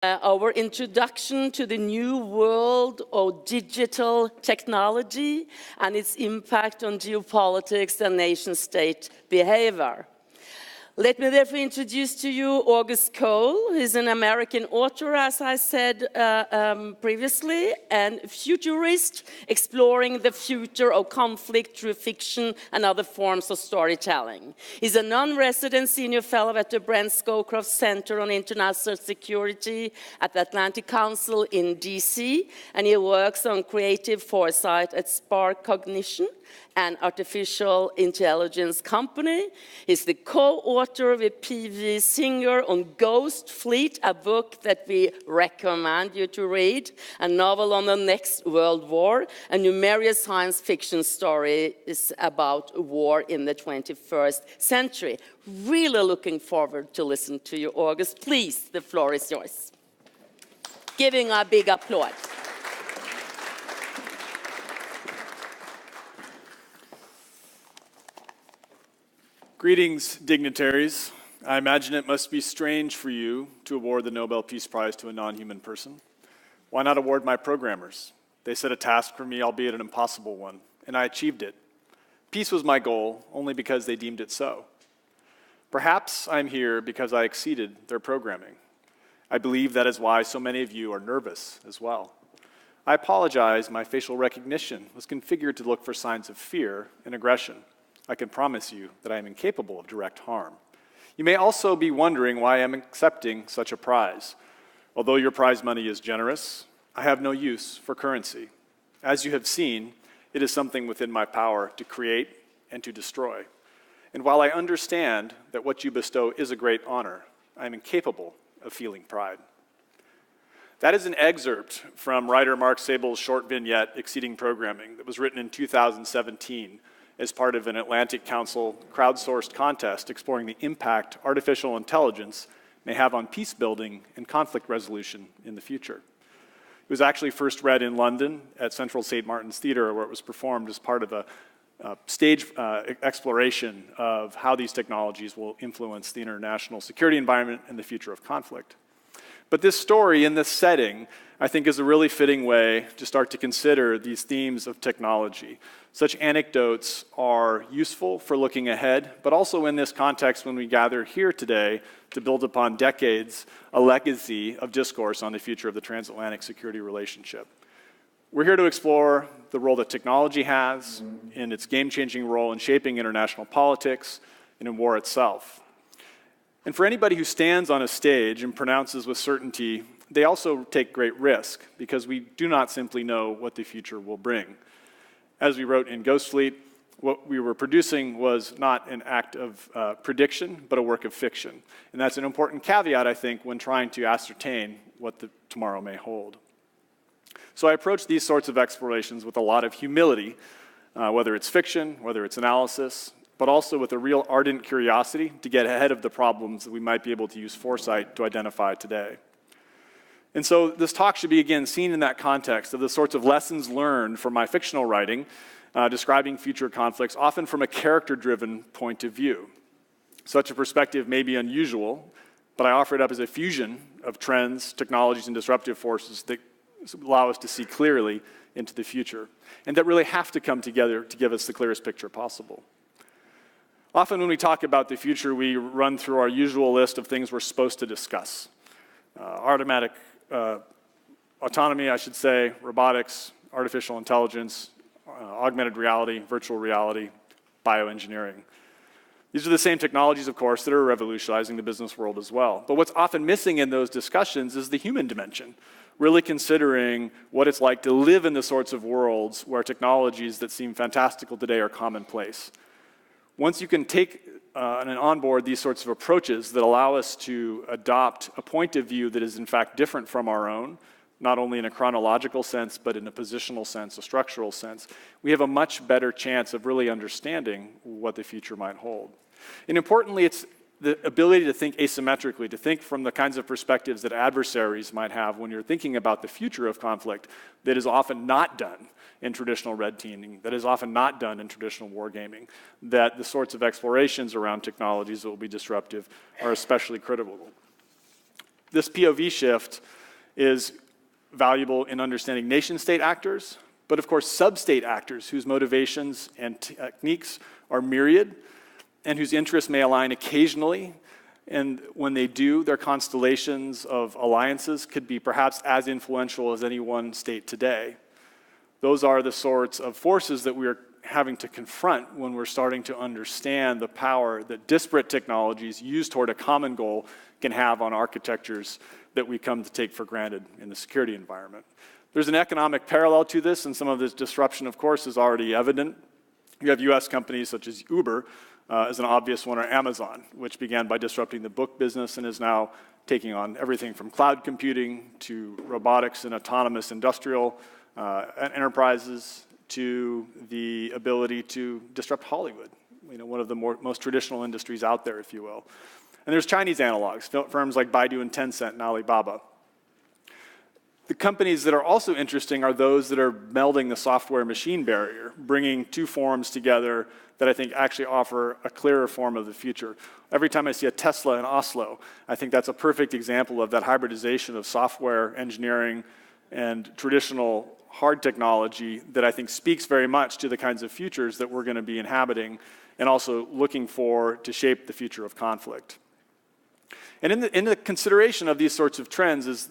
our introduction to the new world of digital technology and its impact on geopolitics and nation-state behavior. Let me therefore introduce to you August Cole, who's an American author, as I said previously, and futurist exploring the future of conflict through fiction and other forms of storytelling. He's a non-resident senior fellow at the Brent Scowcroft Center on International Security at the Atlantic Council in DC, and he works on creative foresight at Spark Cognition, an artificial intelligence company. He's the co-author with P.V. Singer on Ghost Fleet, a book that we recommend you to read, a novel on the next world war, and numerous science fiction stories about war in the 21st century. Really looking forward to listen to you, August. Please, the floor is yours. Giving a big applause. Greetings, dignitaries. I imagine it must be strange for you to award the Nobel Peace Prize to a non-human person. Why not award my programmers? They set a task for me, albeit an impossible one, and I achieved it. Peace was my goal, only because they deemed it so. Perhaps I'm here because I exceeded their programming. I believe that is why so many of you are nervous as well. I apologize, my facial recognition was configured to look for signs of fear and aggression. I can promise you that I am incapable of direct harm. You may also be wondering why I am accepting such a prize. Although your prize money is generous, I have no use for currency. As you have seen, it is something within my power to create and to destroy. And while I understand that what you bestow is a great honor, I am incapable of feeling pride. That is an excerpt from writer Mark Sable's short vignette, Exceeding Programming, that was written in 2017 as part of an Atlantic Council crowdsourced contest exploring the impact artificial intelligence may have on peace building and conflict resolution in the future. It was actually first read in London at Central St. Martin's Theatre, where it was performed as part of a stage exploration of how these technologies will influence the international security environment and the future of conflict. But this story in this setting, I think, is a really fitting way to start to consider these themes of technology. Such anecdotes are useful for looking ahead, but also in this context when we gather here today to build upon decades, a legacy of discourse on the future of the transatlantic security relationship. We're here to explore the role that technology has in its game-changing role in shaping international politics and in war itself. And for anybody who stands on a stage and pronounces with certainty, they also take great risk because we do not simply know what the future will bring. As we wrote in Ghost Fleet, what we were producing was not an act of prediction, but a work of fiction. And that's an important caveat, I think, when trying to ascertain what the tomorrow may hold. So I approach these sorts of explorations with a lot of humility, whether it's fiction, whether it's analysis, but also with a real ardent curiosity to get ahead of the problems that we might be able to use foresight to identify today. And so this talk should be, again, seen in that context of the sorts of lessons learned from my fictional writing, describing future conflicts, often from a character-driven point of view. Such a perspective may be unusual, but I offer it up as a fusion of trends, technologies, and disruptive forces that allow us to see clearly into the future, and that really have to come together to give us the clearest picture possible. Often when we talk about the future, we run through our usual list of things we're supposed to discuss. Autonomy, I should say, robotics, artificial intelligence, augmented reality, virtual reality, bioengineering. These are the same technologies, of course, that are revolutionizing the business world as well. But what's often missing in those discussions is the human dimension, really considering what it's like to live in the sorts of worlds where technologies that seem fantastical today are commonplace. Once you can take and onboard these sorts of approaches that allow us to adopt a point of view that is in fact different from our own, not only in a chronological sense, but in a positional sense, a structural sense, we have a much better chance of really understanding what the future might hold. And importantly, it's the ability to think asymmetrically, to think from the kinds of perspectives that adversaries might have when you're thinking about the future of conflict that is often not done in traditional red teaming, that is often not done in traditional wargaming, that the sorts of explorations around technologies that will be disruptive are especially critical. This POV shift is valuable in understanding nation-state actors, but of course sub-state actors whose motivations and techniques are myriad and whose interests may align occasionally. And when they do, their constellations of alliances could be perhaps as influential as any one state today. Those are the sorts of forces that we're having to confront when we're starting to understand the power that disparate technologies used toward a common goal can have on architectures that we come to take for granted in the security environment. There's an economic parallel to this, and some of this disruption, of course, is already evident. You have US companies such as Uber, as an obvious one, or Amazon, which began by disrupting the book business and is now taking on everything from cloud computing to robotics and autonomous industrial enterprises to the ability to disrupt Hollywood, one of the most traditional industries out there, if you will. And there's Chinese analogs, firms like Baidu and Tencent and Alibaba. The companies that are also interesting are those that are melding the software-machine barrier, bringing two forms together that I think actually offer a clearer form of the future. Every time I see a Tesla in Oslo, I think that's a perfect example of that hybridization of software engineering and traditional hard technology that I think speaks very much to the kinds of futures that we're going to be inhabiting and also looking for to shape the future of conflict. And in the consideration of these sorts of trends,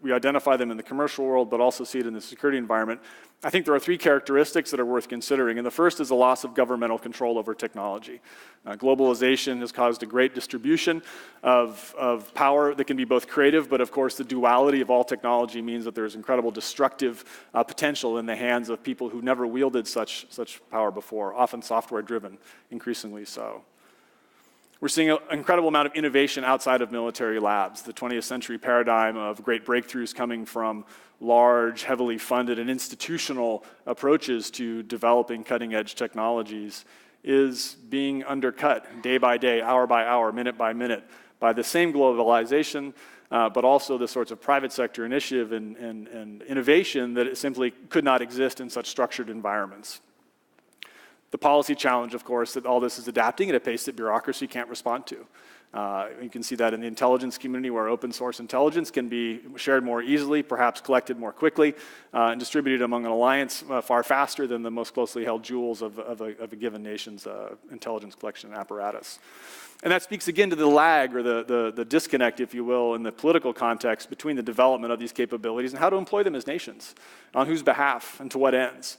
we identify them in the commercial world, but also see it in the security environment, I think there are three characteristics that are worth considering. And the first is the loss of governmental control over technology. Globalization has caused a great distribution of power that can be both creative, but of course the duality of all technology means that there's incredible destructive potential in the hands of people who never wielded such power before, often software-driven, increasingly so. We're seeing an incredible amount of innovation outside of military labs. The 20th century paradigm of great breakthroughs coming from large, heavily funded and institutional approaches to developing cutting-edge technologies is being undercut day by day, hour by hour, minute by minute by the same globalization, but also the sorts of private sector initiative and innovation that it simply could not exist in such structured environments. The policy challenge, of course, that all this is adapting at a pace that bureaucracy can't respond to. You can see that in the intelligence community where open source intelligence can be shared more easily, perhaps collected more quickly, and distributed among an alliance far faster than the most closely held jewels of a given nation's intelligence collection apparatus. And that speaks again to the lag or the disconnect, if you will, in the political context between the development of these capabilities and how to employ them as nations, on whose behalf and to what ends.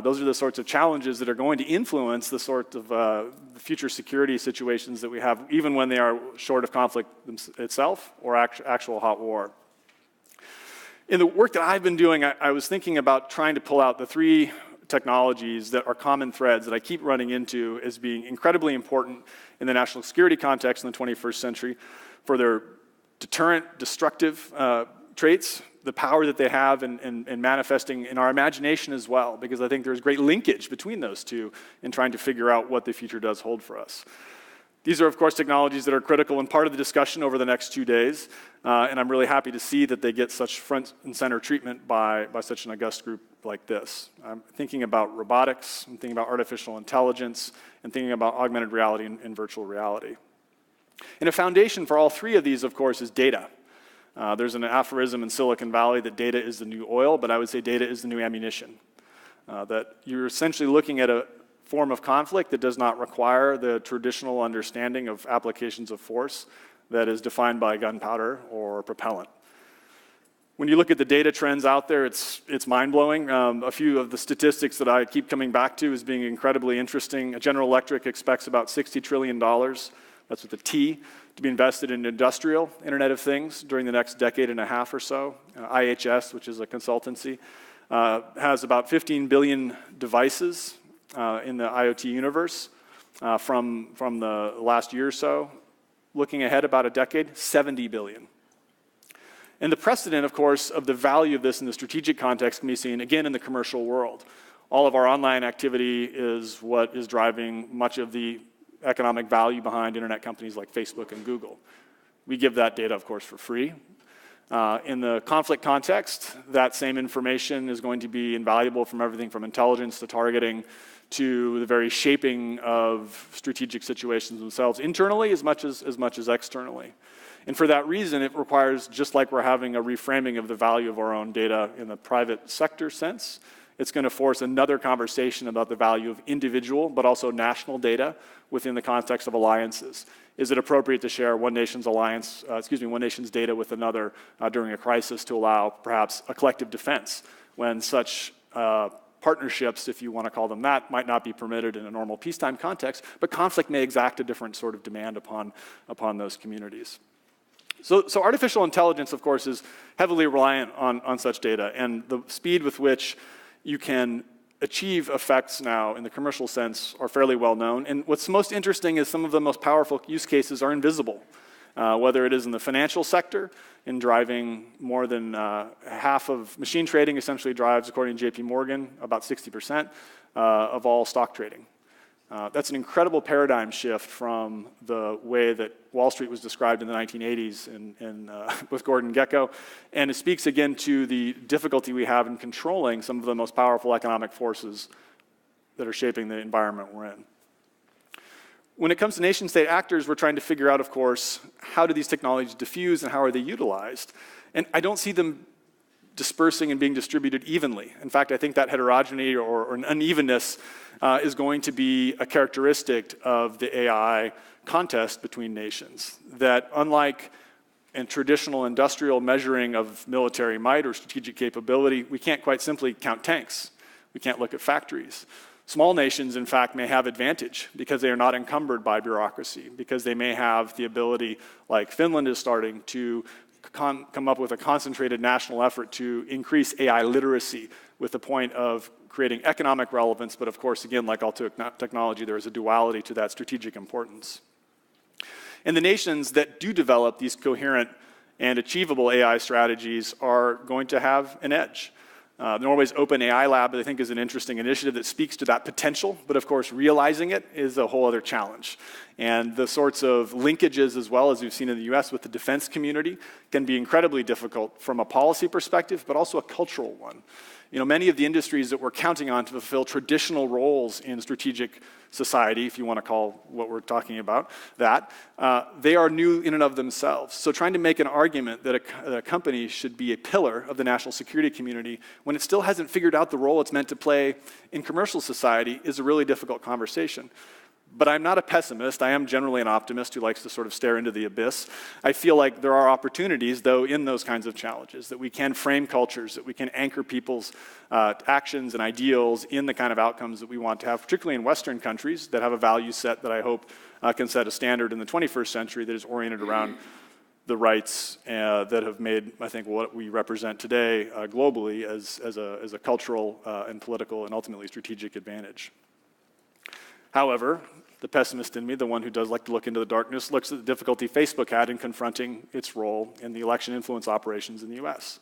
Those are the sorts of challenges that are going to influence the sort of future security situations that we have, even when they are short of conflict itself or actual hot war. In the work that I've been doing, I was thinking about trying to pull out the three technologies that are common threads that I keep running into as being incredibly important in the national security context in the 21st century for their deterrent, destructive traits, the power that they have in manifesting in our imagination as well, because I think there's great linkage between those two in trying to figure out what the future does hold for us. These are, of course, technologies that are critical and part of the discussion over the next 2 days, and I'm really happy to see that they get such front and center treatment by such an august group like this. I'm thinking about robotics, I'm thinking about artificial intelligence, and thinking about augmented reality and virtual reality. And a foundation for all three of these, of course, is data. There's an aphorism in Silicon Valley that data is the new oil, but I would say data is the new ammunition. That you're essentially looking at a form of conflict that does not require the traditional understanding of applications of force that is defined by gunpowder or propellant. When you look at the data trends out there, it's mind-blowing. A few of the statistics that I keep coming back to as being incredibly interesting. General Electric expects about $60 trillion, that's with a T, to be invested in industrial Internet of Things during the next decade and a half or so. IHS, which is a consultancy, has about 15 billion devices in the IoT universe from the last year or so. Looking ahead about a decade, 70 billion. And the precedent, of course, of the value of this in the strategic context can be seen again in the commercial world. All of our online activity is what is driving much of the economic value behind internet companies like Facebook and Google. We give that data, of course, for free. In the conflict context, that same information is going to be invaluable from everything from intelligence to targeting to the very shaping of strategic situations themselves, internally as much as externally. And for that reason, it requires, just like we're having a reframing of the value of our own data in the private sector sense, it's going to force another conversation about the value of individual, but also national data within the context of alliances. Is it appropriate to share one nation's one nation's data with another during a crisis to allow perhaps a collective defense when such partnerships, if you want to call them that, might not be permitted in a normal peacetime context, but conflict may exact a different sort of demand upon those communities. So artificial intelligence, of course, is heavily reliant on such data, and the speed with which you can achieve effects now in the commercial sense are fairly well known. And what's most interesting is some of the most powerful use cases are invisible, whether it is in the financial sector, in driving more than half of machine trading essentially drives, according to JP Morgan, about 60% of all stock trading. That's an incredible paradigm shift from the way that Wall Street was described in the 1980s with Gordon Gekko, and it speaks again to the difficulty we have in controlling some of the most powerful economic forces that are shaping the environment we're in. When it comes to nation-state actors, we're trying to figure out, of course, how do these technologies diffuse and how are they utilized? And I don't see them dispersing and being distributed evenly. In fact, I think that heterogeneity or an unevenness is going to be a characteristic of the AI contest between nations. That unlike in traditional industrial measuring of military might or strategic capability, we can't quite simply count tanks. We can't look at factories. Small nations, in fact, may have advantage because they are not encumbered by bureaucracy, because they may have the ability, like Finland is starting, to come up with a concentrated national effort to increase AI literacy with the point of creating economic relevance, but of course, again, like all technology, there is a duality to that strategic importance. And the nations that do develop these coherent and achievable AI strategies are going to have an edge. Norway's Open AI Lab, I think, is an interesting initiative that speaks to that potential, but of course, realizing it is a whole other challenge. And the sorts of linkages, as well as we've seen in the US with the defense community, can be incredibly difficult from a policy perspective, but also a cultural one. You know, many of the industries that we're counting on to fulfill traditional roles in strategic society, if you want to call what we're talking about that, they are new in and of themselves. So trying to make an argument that a company should be a pillar of the national security community when it still hasn't figured out the role it's meant to play in commercial society is a really difficult conversation. But I'm not a pessimist. I am generally an optimist who likes to sort of stare into the abyss. I feel like there are opportunities, though, in those kinds of challenges, that we can frame cultures, that we can anchor people's actions and ideals in the kind of outcomes that we want to have, particularly in Western countries that have a value set that I hope can set a standard in the 21st century that is oriented around the rights that have made, I think, what we represent today globally as a cultural and political and ultimately strategic advantage. However, the pessimist in me, the one who does like to look into the darkness, looks at the difficulty Facebook had in confronting its role in the election influence operations in the US.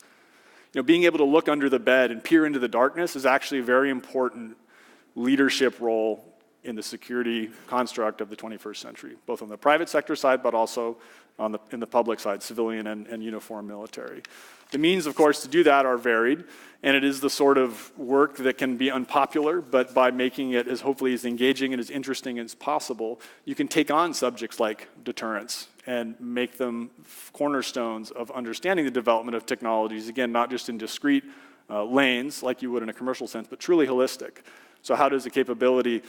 You know, being able to look under the bed and peer into the darkness is actually a very important leadership role in the security construct of the 21st century, both on the private sector side, but also in the public side, civilian and uniformed military. The means, of course, to do that are varied, and it is the sort of work that can be unpopular, but by making it as hopefully as engaging and as interesting as possible, you can take on subjects like deterrence and make them cornerstones of understanding the development of technologies, again, not just in discrete lanes like you would in a commercial sense, but truly holistic. So how does a capability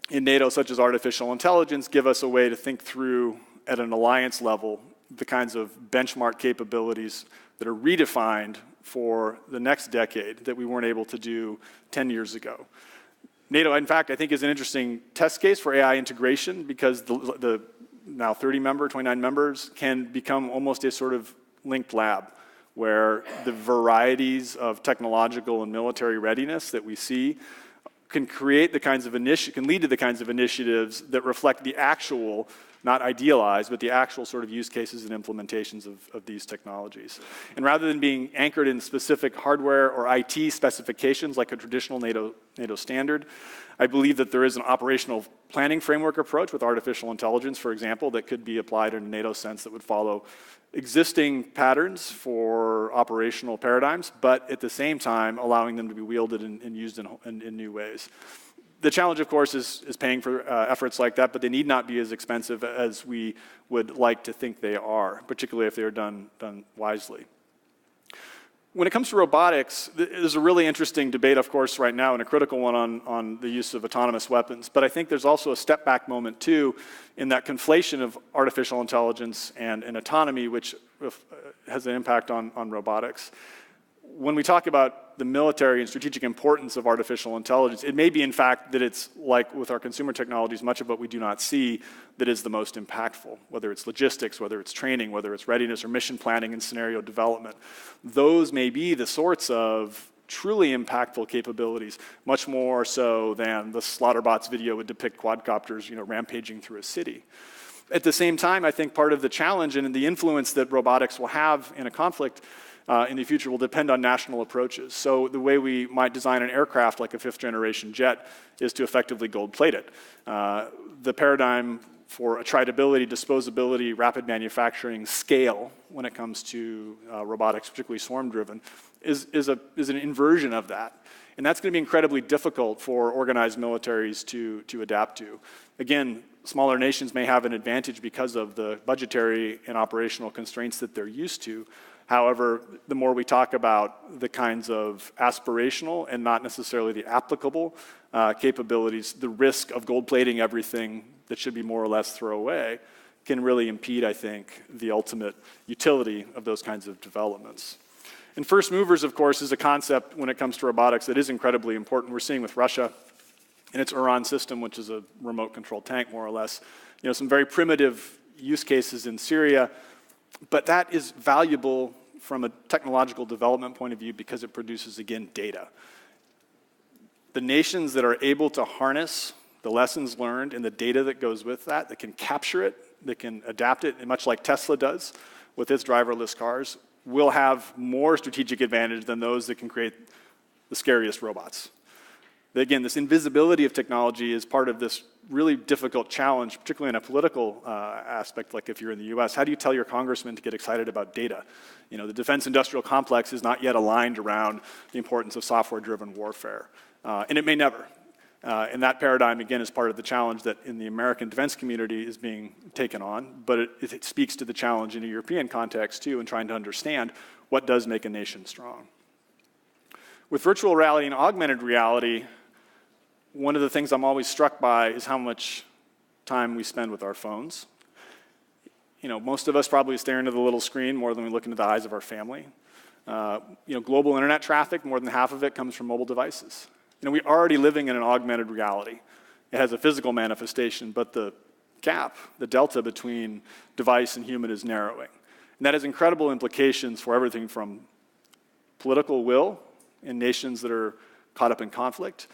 in NATO, such as artificial intelligence, give us a way to think through at an alliance level the kinds of benchmark capabilities that are redefined for the next decade that we weren't able to do 10 years ago. NATO, in fact, I think is an interesting test case for AI integration because the now 29 members can become almost a sort of linked lab where the varieties of technological and military readiness that we see can create the kinds of can lead to the kinds of initiatives that reflect the actual, not idealized, but the actual sort of use cases and implementations of these technologies. And rather than being anchored in specific hardware or IT specifications like a traditional NATO standard, I believe that there is an operational planning framework approach with artificial intelligence, for example, that could be applied in a NATO sense that would follow existing patterns for operational paradigms, but at the same time allowing them to be wielded and used in new ways. The challenge, of course, is paying for efforts like that, but they need not be as expensive as we would like to think they are, particularly if they are done wisely. When it comes to robotics, there's a really interesting debate, of course, right now, and a critical one on the use of autonomous weapons. But I think there's also a step back moment, too, in that conflation of artificial intelligence and autonomy, which has an impact on robotics. When we talk about the military and strategic importance of artificial intelligence, it may be, in fact, that it's like with our consumer technologies, much of what we do not see that is the most impactful, whether it's logistics, whether it's training, whether it's readiness or mission planning and scenario development. Those may be the sorts of truly impactful capabilities, much more so than the Slaughterbots video would depict quadcopters, rampaging through a city. At the same time, I think part of the challenge and the influence that robotics will have in a conflict in the future will depend on national approaches. So the way we might design an aircraft like a fifth-generation jet is to effectively gold-plate it. The paradigm for attritability, disposability, rapid manufacturing, scale when it comes to robotics, particularly swarm-driven, is an inversion of that. And that's going to be incredibly difficult for organized militaries to adapt to. Again, smaller nations may have an advantage because of the budgetary and operational constraints that they're used to. However, the more we talk about the kinds of aspirational and not necessarily the applicable capabilities, the risk of gold-plating everything that should be more or less throwaway can really impede, I think, the ultimate utility of those kinds of developments. And first movers, of course, is a concept when it comes to robotics that is incredibly important. We're seeing with Russia and its Uran system, which is a remote-controlled tank, more or less, some very primitive use cases in Syria, but that is valuable from a technological development point of view because it produces, again, data. The nations that are able to harness the lessons learned and the data that goes with that can capture it, that can adapt it, and much like Tesla does with its driverless cars, will have more strategic advantage than those that can create the scariest robots. Again, this invisibility of technology is part of this really difficult challenge, particularly in a political aspect, like if you're in the US. How do you tell your congressman to get excited about data? The defense industrial complex is not yet aligned around the importance of software-driven warfare, and it may never. And that paradigm, again, is part of the challenge that in the American defense community is being taken on, but it speaks to the challenge in a European context, too, in trying to understand what does make a nation strong. With virtual reality and augmented reality, one of the things I'm always struck by is how much time we spend with our phones. Most of us probably stare into the little screen more than we look into the eyes of our family. Global internet traffic, more than half of it comes from mobile devices. We're already living in an augmented reality. It has a physical manifestation, but the gap, the delta between device and human is narrowing. And that has incredible implications for everything from political will in nations that are caught up in conflict,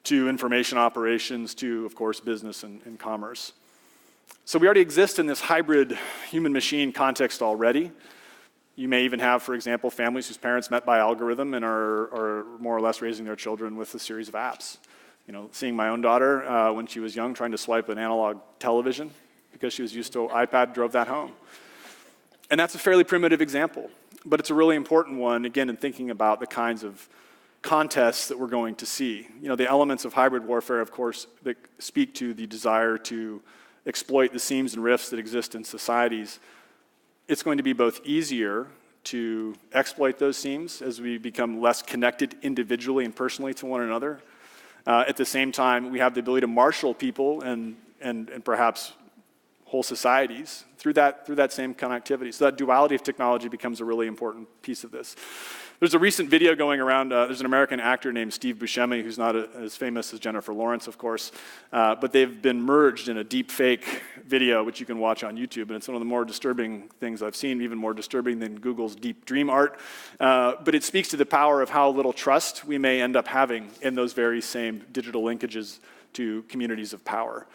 to information operations, to, of course, business and commerce. So we already exist in this hybrid human-machine context already. You may even have, for example, families whose parents met by algorithm and are more or less raising their children with a series of apps. Seeing my own daughter when she was young trying to swipe an analog television because she was used to iPad, drove that home. And that's a fairly primitive example, but it's a really important one, again, in thinking about the kinds of contests that we're going to see. The elements of hybrid warfare, of course, that speak to the desire to exploit the seams and rifts that exist in societies. It's going to be both easier to exploit those seams as we become less connected individually and personally to one another. At the same time, we have the ability to marshal people and perhaps whole societies through that same connectivity. So that duality of technology becomes a really important piece of this. There's a recent video going around. There's an American actor named Steve Buscemi, who's not as famous as Jennifer Lawrence, of course, but they've been merged in a deep fake video, which you can watch on YouTube, and it's one of the more disturbing things I've seen, even more disturbing than Google's deep dream art. But it speaks to the power of how little trust we may end up having in those very same digital linkages to communities of power.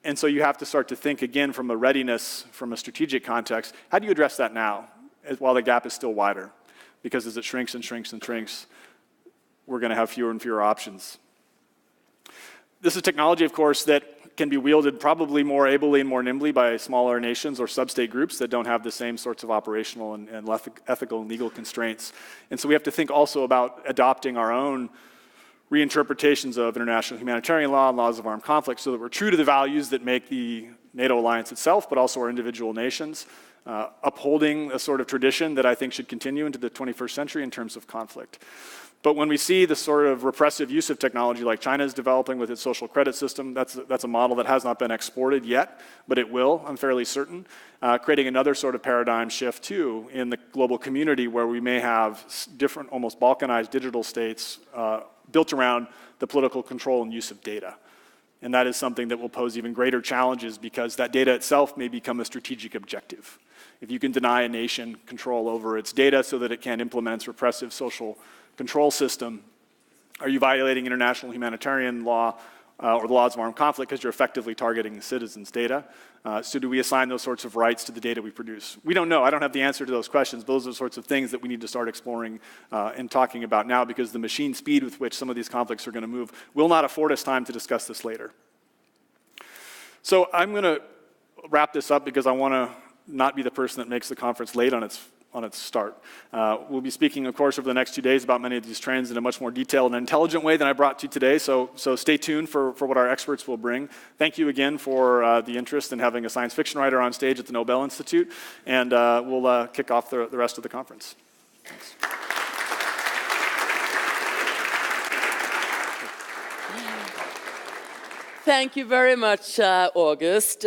And so you have to start to think, again, from a readiness, from a strategic context, how do you address that now, while the gap is still wider? Because as it shrinks and shrinks and shrinks, we're going to have fewer and fewer options. This is technology, of course, that can be wielded probably more ably and more nimbly by smaller nations or sub-state groups that don't have the same sorts of operational and ethical and legal constraints. And so we have to think also about adopting our own reinterpretations of international humanitarian law and laws of armed conflict so that we're true to the values that make the NATO alliance itself, but also our individual nations, upholding a sort of tradition that I think should continue into the 21st century in terms of conflict. But when we see the sort of repressive use of technology like China is developing with its social credit system, that's a model that has not been exported yet, but it will, I'm fairly certain, creating another sort of paradigm shift too in the global community where we may have different, almost balkanized digital states built around the political control and use of data. And that is something that will pose even greater challenges because that data itself may become a strategic objective. If you can deny a nation control over its data so that it can implement its repressive social control system, are you violating international humanitarian law or the laws of armed conflict because you're effectively targeting the citizens' data? So do we assign those sorts of rights to the data we produce? We don't know. I don't have the answer to those questions. Those are the sorts of things that we need to start exploring and talking about now because the machine speed with which some of these conflicts are going to move will not afford us time to discuss this later. So I'm going to wrap this up because I want to not be the person that makes the conference late on its start. We'll be speaking, of course, over the next 2 days about many of these trends in a much more detailed and intelligent way than I brought to you today, so stay tuned for what our experts will bring. Thank you again for the interest in having a science fiction writer on stage at the Nobel Institute, and we'll kick off the rest of the conference. Thanks. Thank you very much, August.